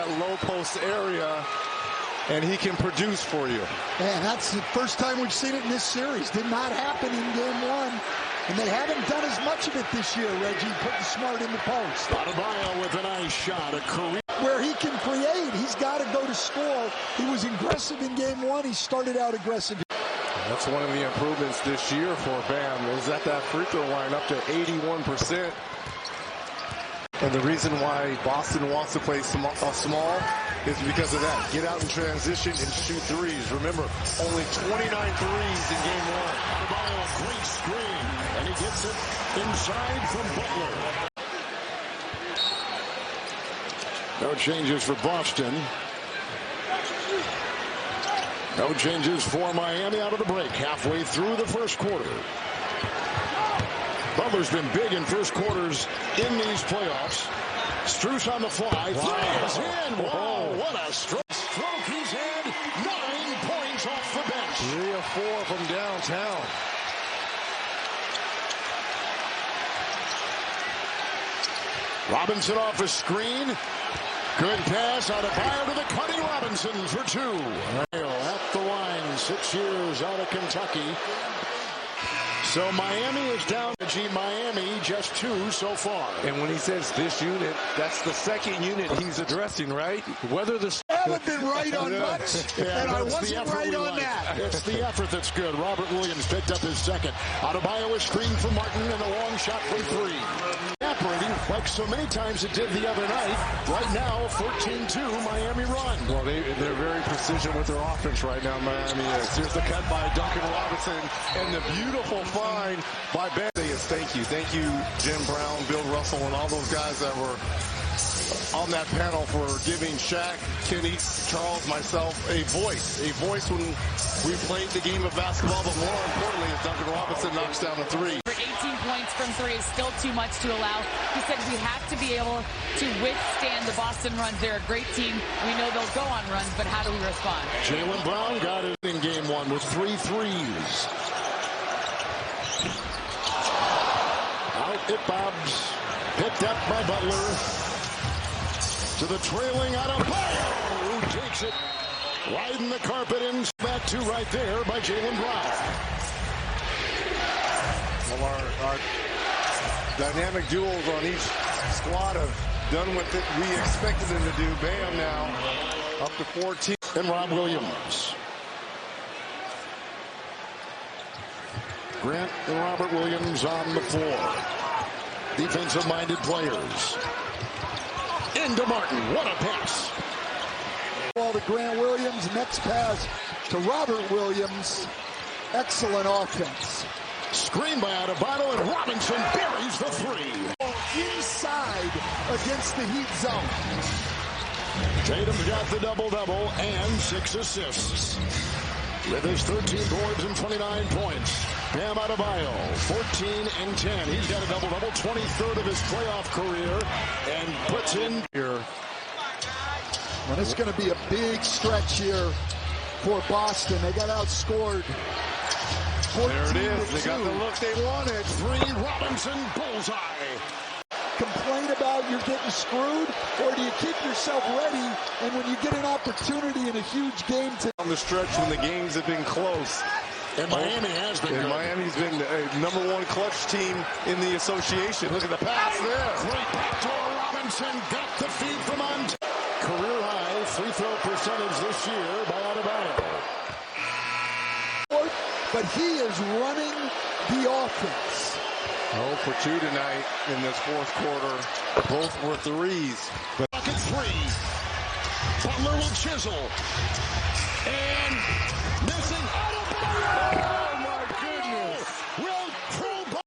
that low post area, and he can produce for you. Man, that's the first time we've seen it in this series. Did not happen in game one. And they haven't done as much of it this year, Reggie, putting Smart in the post. Adebayo with a nice shot, a career. Where he can create, he's got to go to score. He was aggressive in game one. He started out aggressive. That's one of the improvements this year for Bam, is that free throw line up to 81%. And the reason why Boston wants to play small is because of that. Get out in transition and shoot threes. Remember, only 29 threes in game one. Adebayo, a great screen, and he gets it inside from Butler. No changes for Boston. No changes for Miami out of the break. Halfway through the first quarter. Butler's been big in first quarters in these playoffs. Strus on the fly. Wow. Three is in. Wow, what a stroke. Stroke he's had 9 points off the bench. 3 of 4 from downtown. Robinson off a screen. Good pass. Adebayo to the cutting Robinson for 2. At the line, 6 years out of Kentucky. So Miami is down to Miami, just 2 so far. And when he says this unit, that's the second unit he's addressing, right? Whether the... I haven't been right on much, and I wasn't right on that. It's the effort that's good. Robert Williams picked up his second. Adebayo is screened for Martin, and a long shot from 3. Operating like so many times it did the other night. Right now, 14-2 Miami run. Well, they're very precision with their offense right now, Miami is. Here's the cut by Duncan Robinson, and the beautiful find by Ben. Thank you, Jim Brown, Bill Russell, and all those guys that were on that panel for giving Shaq, Kenny, Charles, myself a voice when we played the game of basketball, but more importantly, as Duncan Robinson knocks down a 3. 18 points from 3 is still too much to allow. He said we have to be able to withstand the Boston runs. They're a great team. We know they'll go on runs, but how do we respond? Jaylen Brown got it in game 1 with 3 threes. Out it bobs. Picked up by Butler. To the trailing Adebayo, who takes it riding the carpet and back 2 right there by Jaylen Brown. Well, our dynamic duels on each squad have done what we expected them to do. Bam now up to 14. And Rob Williams. Grant and Robert Williams on the floor. Defensive-minded players. Into Martin. What a pass. Ball to Grant Williams. Next pass to Robert Williams. Excellent offense. Screen by Adebayo, and Robinson buries the 3. Inside against the Heat zone. Tatum's got the double-double and 6 assists. With his 13 boards and 29 points. Bam Adebayo, 14 and 10. He's got a double-double, 23rd of his playoff career, and puts in here. Well, it's going to be a big stretch here for Boston. They got outscored. There it is. They got the look they wanted. 3, Robinson, bullseye. Complain about you're getting screwed, or do you keep yourself ready, and when you get an opportunity in a huge game to... On the stretch when the games have been close. And Miami has been good. Miami's been a #1 clutch team in the association. Look at the pass there. Great backdoor. Robinson got the feed from on. Career high free throw percentage this year by Adebayo. But he is running the offense. 0 for 2 tonight in this fourth quarter. Both were threes. Bucket 3. Butler will chisel.